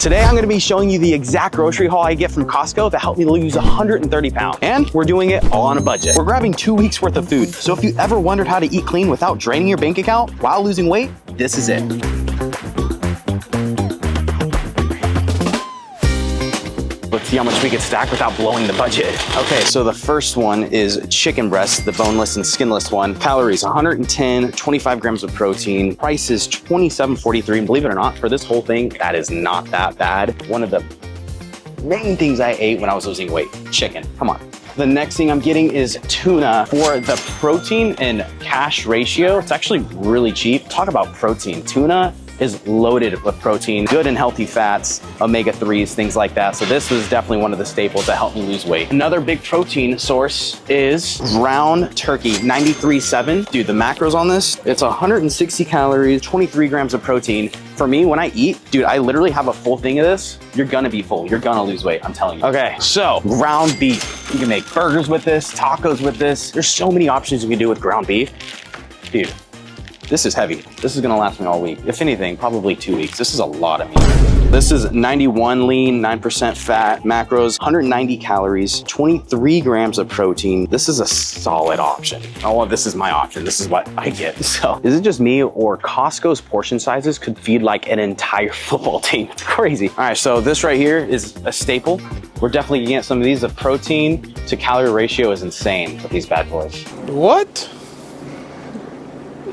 Today, I'm gonna be showing you the exact grocery haul I get from Costco that helped me lose 130 pounds. And we're doing it all on a budget. We're grabbing 2 weeks worth of food. So if you ever wondered how to eat clean without draining your bank account while losing weight, this is it. Let's see how much we could stack without blowing the budget. Okay, so the first one is chicken breast, the boneless and skinless one. Calories, 110, 25 grams of protein. Price is $27.43. And believe it or not, for this whole thing, that is not that bad. One of the main things I ate when I was losing weight, chicken. Come on. The next thing I'm getting is tuna. For the protein and cash ratio, it's actually really cheap. Talk about protein. Tuna is loaded with protein, good and healthy fats, omega-3s, things like that. So this was definitely one of the staples that helped me lose weight. Another big protein source is ground turkey, 93.7. Dude, the macros on this, it's 160 calories, 23 grams of protein. For me, when I eat, dude, I literally have a full thing of this. You're gonna be full. You're gonna lose weight, I'm telling you. Okay, so ground beef. You can make burgers with this, tacos with this. There's so many options you can do with ground beef. Dude, this is heavy. This is gonna last me all week. If anything, probably 2 weeks. This is a lot of meat. This is 91 lean, 9% fat, macros, 190 calories, 23 grams of protein. This is a solid option. Oh, this is my option. This is what I get. So is it just me or Costco's portion sizes could feed like an entire football team? It's crazy. All right, so this right here is a staple. We're definitely gonna get some of these. The protein to calorie ratio is insane with these bad boys. What?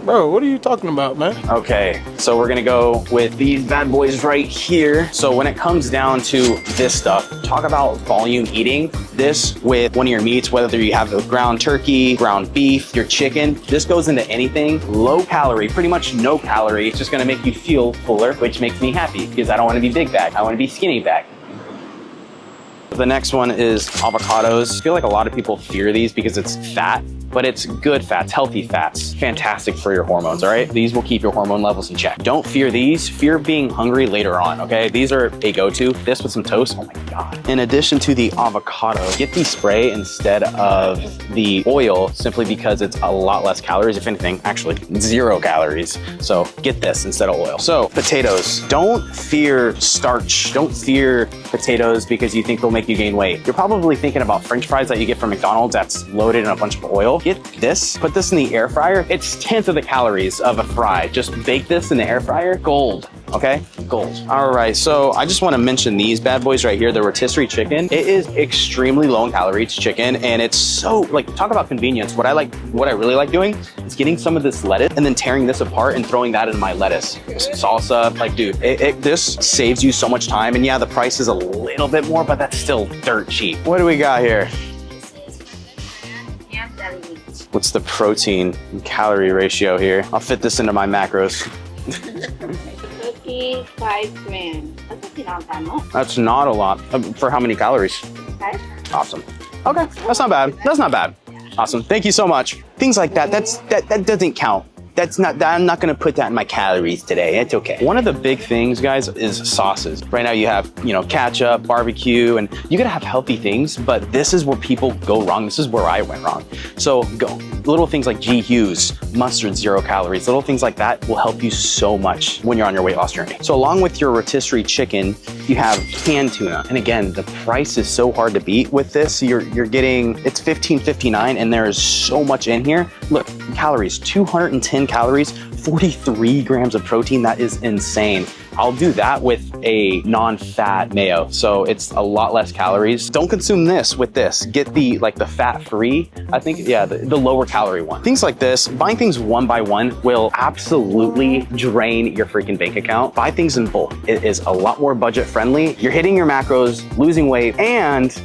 Bro, what are you talking about, man? Okay, so we're gonna go with these bad boys right here. So when it comes down to this stuff, talk about volume eating. This with one of your meats, whether you have the ground turkey, ground beef, your chicken, this goes into anything low calorie, pretty much no calorie. It's just gonna make you feel fuller, which makes me happy because I don't wanna be big bag, I wanna be skinny bag. The next one is avocados. I feel like a lot of people fear these because it's fat, but it's good fats, healthy fats, fantastic for your hormones, all right? These will keep your hormone levels in check. Don't fear these, fear being hungry later on, okay? These are a go-to. This with some toast, oh my God. In addition to the avocado, get the spray instead of the oil simply because it's a lot less calories, if anything, actually 0 calories. So get this instead of oil. So potatoes, don't fear starch. Don't fear potatoes because you think they'll make you gain weight. You're probably thinking about French fries that you get from McDonald's that's loaded in a bunch of oil. Get this, put this in the air fryer. It's 1/10 of the calories of a fry. Just bake this in the air fryer, gold. Okay, gold. All right, so I just want to mention these bad boys right here, the rotisserie chicken. It is extremely low in calories chicken, and it's so, like, talk about convenience. What I really like doing is getting some of this lettuce and then tearing this apart and throwing that in my lettuce. Salsa, like, dude, this saves you so much time. And yeah, the price is a little bit more, but that's still dirt cheap. What do we got here? What's the protein and calorie ratio here? I'll fit this into my macros. 35 grams. That's not that much. That's not a lot. For how many calories? 5. Awesome. Okay, that's not bad. That's not bad. Awesome. Thank you so much. Things like that, that doesn't count. I'm not gonna put that in my calories today. It's okay. One of the big things, guys, is sauces. Right now you have, ketchup, barbecue, and you gotta have healthy things, but this is where people go wrong. This is where I went wrong. So little things like G. Hughes, mustard, 0 calories, little things like that will help you so much when you're on your weight loss journey. So along with your rotisserie chicken, you have canned tuna. And again, the price is so hard to beat with this. You're getting, it's $15.59 and there is so much in here. Look, calories, 210 calories, 43 grams of protein. That is insane. I'll do that with a non-fat mayo. So it's a lot less calories. Don't consume this with this. Get the fat-free, I think, yeah, the lower calorie one. Things like this, buying things one by one will absolutely drain your freaking bank account. Buy things in bulk. It is a lot more budget friendly. You're hitting your macros, losing weight, and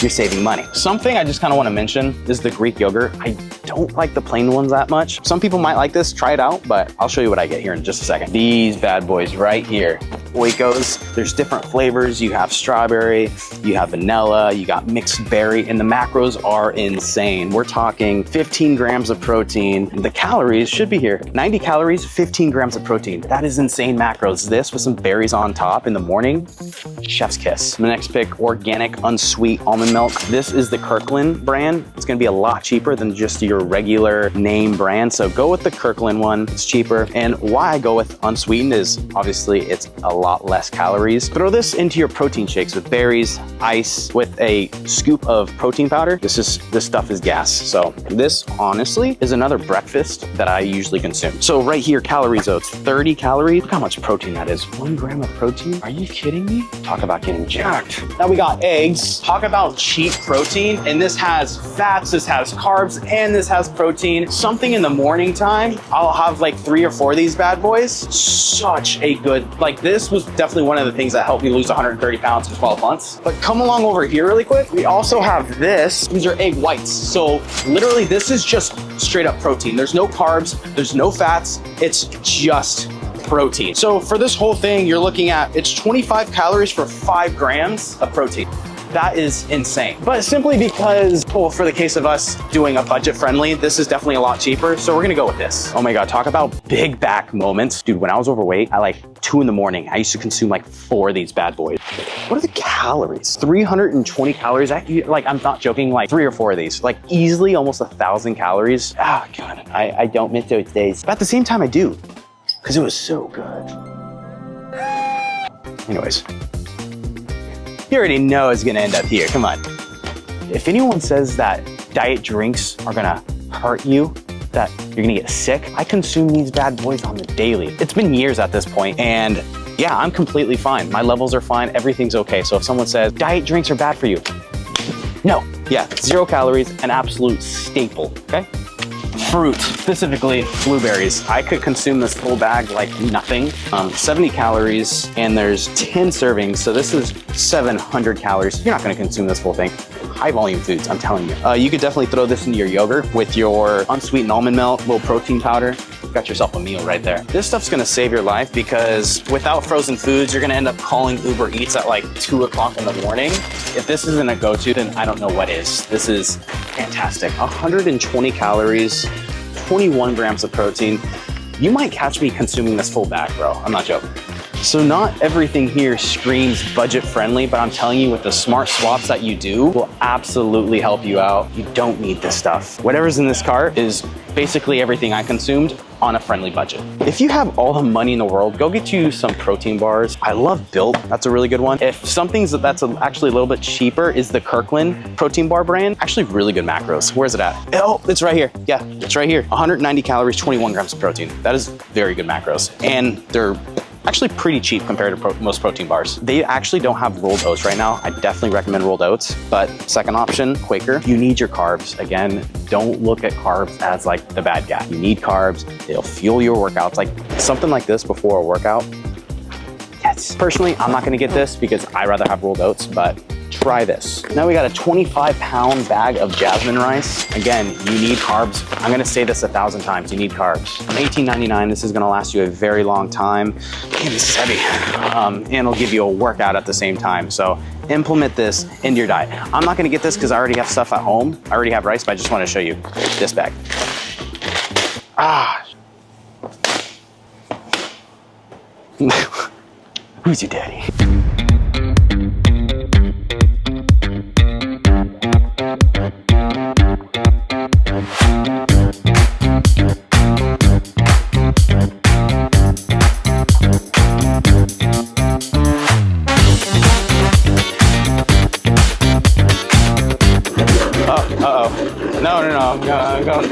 you're saving money. Something I just kind of want to mention is the Greek yogurt. I don't like the plain ones that much. Some people might like this, try it out, but I'll show you what I get here in just a second. These bad boys right here, Oikos. There's different flavors. You have strawberry, you have vanilla, you got mixed berry, and the macros are insane. We're talking 15 grams of protein. The calories should be here. 90 calories, 15 grams of protein. That is insane macros. This with some berries on top in the morning, chef's kiss. My next pick, organic, unsweet almond milk. This is the Kirkland brand. It's gonna be a lot cheaper than just your your regular name brand. So go with the Kirkland one, it's cheaper. And why I go with unsweetened is obviously it's a lot less calories. Throw this into your protein shakes with berries, ice, with a scoop of protein powder. This stuff is gas. So this honestly is another breakfast that I usually consume. So right here, calories oats, 30 calories. Look how much protein that is. 1 gram of protein? Are you kidding me? Talk about getting jacked. Now we got eggs. Talk about cheap protein. And this has fats, this has carbs, and this has protein. Something in the morning time, I'll have like 3 or 4 of these bad boys. Such a good, like this was definitely one of the things that helped me lose 130 pounds in 12 months. But come along over here really quick. We also have this. These are egg whites. So literally this is just straight up protein. There's no carbs, there's no fats. It's just protein. So for this whole thing, you're looking at, it's 25 calories for 5 grams of protein. That is insane. But simply because, well, for the case of us doing a budget friendly, this is definitely a lot cheaper. So we're gonna go with this. Oh my God, talk about big back moments. Dude, when I was overweight, at like 2 in the morning, I used to consume like 4 of these bad boys. What are the calories? 320 calories. Like, I'm not joking, like 3 or 4 of these, like easily almost 1,000 calories. Oh God, I don't miss those days. But at the same time I do, because it was so good. Anyways. You already know it's gonna end up here, come on. If anyone says that diet drinks are gonna hurt you, that you're gonna get sick, I consume these bad boys on the daily. It's been years at this point, and yeah, I'm completely fine. My levels are fine, everything's okay. So if someone says diet drinks are bad for you, no. Yeah, 0 calories, an absolute staple, okay? Fruit, specifically blueberries. I could consume this full bag like nothing. 70 calories and there's 10 servings. So this is 700 calories. You're not gonna consume this full thing. High volume foods, I'm telling you. You could definitely throw this into your yogurt with your unsweetened almond milk, little protein powder. Got yourself a meal right there. This stuff's gonna save your life because without frozen foods, you're gonna end up calling Uber Eats at like 2 o'clock in the morning. If this isn't a go-to, then I don't know what is. This is fantastic. 120 calories, 21 grams of protein. You might catch me consuming this full bag, bro. I'm not joking. So not everything here screams budget friendly, but I'm telling you with the smart swaps that you do will absolutely help you out. You don't need this stuff. Whatever's in this cart is basically everything I consumed on a friendly budget. If you have all the money in the world, go get you some protein bars. I love Built, that's a really good one. If something's that's actually a little bit cheaper is the Kirkland protein bar brand. Actually really good macros. Where's it at? Oh, it's right here. Yeah, it's right here. 190 calories, 21 grams of protein. That is very good macros. And they're actually pretty cheap compared to most protein bars. They actually don't have rolled oats right now. I definitely recommend rolled oats, but second option, Quaker. You need your carbs. Again, don't look at carbs as like the bad guy. You need carbs, it'll fuel your workouts. Like something like this before a workout. Yes. Personally, I'm not gonna get this because I rather have rolled oats, but try this. Now we got a 25-pound bag of jasmine rice. Again, you need carbs. I'm gonna say this 1,000 times, you need carbs. From $18.99, this is gonna last you a very long time. Man, this is heavy. And it'll give you a workout at the same time. So implement this into your diet. I'm not gonna get this because I already have stuff at home. I already have rice, but I just wanna show you this bag. Ah. Who's your daddy? No, I'm going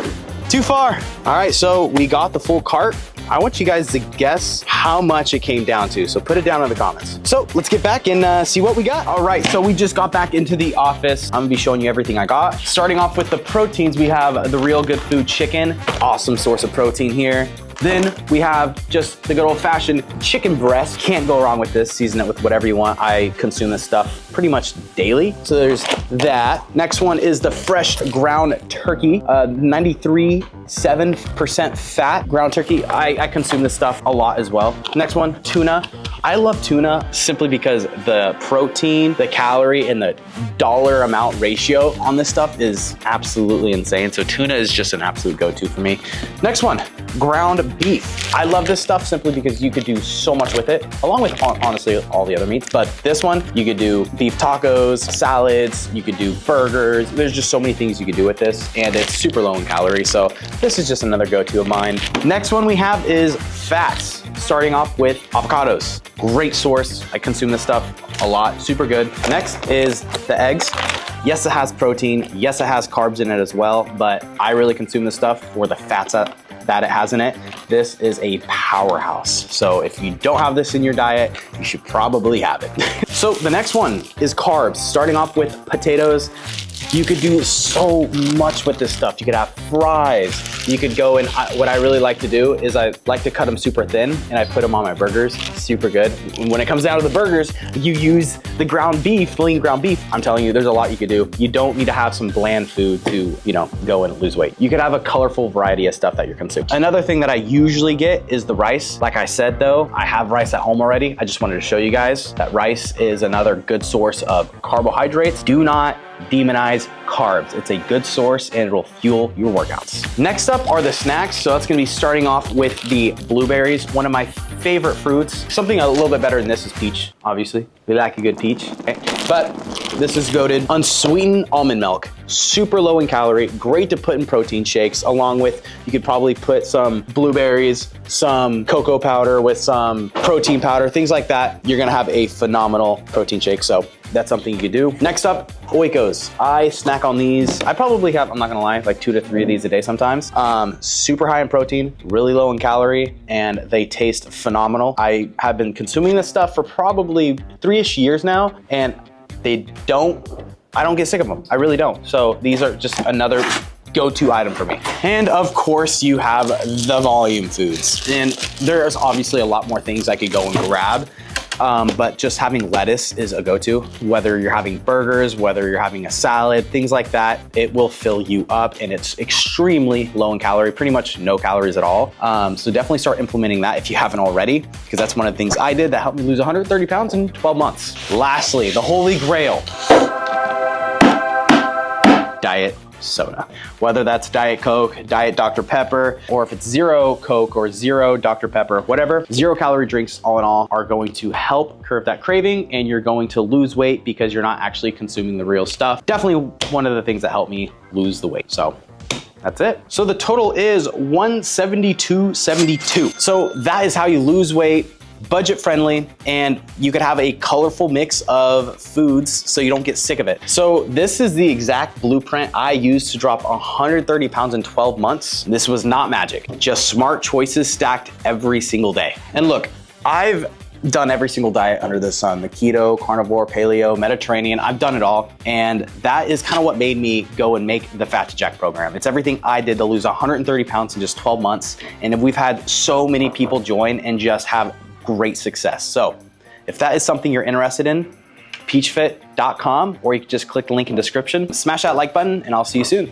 too far. All right, so we got the full cart. I want you guys to guess how much it came down to. So put it down in the comments. So let's get back and see what we got. All right, so we just got back into the office. I'm gonna be showing you everything I got. Starting off with the proteins, we have the Real Good Food chicken. Awesome source of protein here. Then we have just the good old fashioned chicken breast. Can't go wrong with this. Season it with whatever you want. I consume this stuff pretty much daily. So there's that. Next one is the fresh ground turkey, 93.7% fat ground turkey. I consume this stuff a lot as well. Next one, tuna. I love tuna simply because the protein, the calorie, and the dollar amount ratio on this stuff is absolutely insane. So tuna is just an absolute go-to for me. Next one, ground beef. I love this stuff simply because you could do so much with it, along with honestly all the other meats. But this one, you could do beef tacos, salads, you could do burgers. There's just so many things you could do with this, and it's super low in calories. So this is just another go-to of mine. Next one we have is fats. Starting off with avocados. Great source. I consume this stuff a lot, super good. Next is the eggs. Yes, it has protein. Yes, it has carbs in it as well, but I really consume this stuff for the fats that it has in it. This is a powerhouse. So if you don't have this in your diet, you should probably have it. So the next one is carbs. Starting off with potatoes. You could do so much with this stuff. You could have fries. You could go and what I really like to do is I like to cut them super thin and I put them on my burgers. Super good. When it comes down to the burgers, you use the ground beef, lean ground beef. I'm telling you, there's a lot you could do. You don't need to have some bland food to, go and lose weight. You could have a colorful variety of stuff that you're consuming. Another thing that I usually get is the rice. Like I said though, I have rice at home already. I just wanted to show you guys that rice is another good source of carbohydrates. Do not demonize carbs. It's a good source and it'll fuel your workouts. Next up are the snacks. So that's gonna be starting off with the blueberries, one of my favorite fruits. Something a little bit better than this is peach, obviously. We like a good peach, okay? But this is goated unsweetened almond milk. Super low in calorie, great to put in protein shakes, along with, you could probably put some blueberries, some cocoa powder with some protein powder, things like that. You're gonna have a phenomenal protein shake. So that's something you could do. Next up, Oikos. I snack on these. I probably have, I'm not gonna lie, like 2 to 3 of these a day sometimes. Super high in protein, really low in calorie, and they taste phenomenal. I have been consuming this stuff for probably 3-ish years now, and I don't get sick of them. I really don't. So these are just another go-to item for me. And of course you have the volume foods. And there's obviously a lot more things I could go and grab. But just having lettuce is a go-to. Whether you're having burgers, whether you're having a salad, things like that, it will fill you up and it's extremely low in calorie, pretty much no calories at all. So definitely start implementing that if you haven't already, because that's one of the things I did that helped me lose 130 pounds in 12 months. Lastly, the holy grail, diet soda. Whether that's Diet Coke, Diet Dr. Pepper, or if it's zero Coke or zero Dr. Pepper, whatever, 0-calorie drinks all in all are going to help curb that craving and you're going to lose weight because you're not actually consuming the real stuff. Definitely one of the things that helped me lose the weight. So that's it. So the total is 172.72. So that is how you lose weight, budget friendly, and you could have a colorful mix of foods so you don't get sick of it. So this is the exact blueprint I used to drop 130 pounds in 12 months. This was not magic, just smart choices stacked every single day. And look, I've done every single diet under the sun, the keto, carnivore, paleo, Mediterranean, I've done it all. And that is kind of what made me go and make the Fat to Jack program. It's everything I did to lose 130 pounds in just 12 months. And we've had so many people join and just have great success. So if that is something you're interested in, PeachFit.com, or you can just click the link in the description. Smash that like button and I'll see you soon.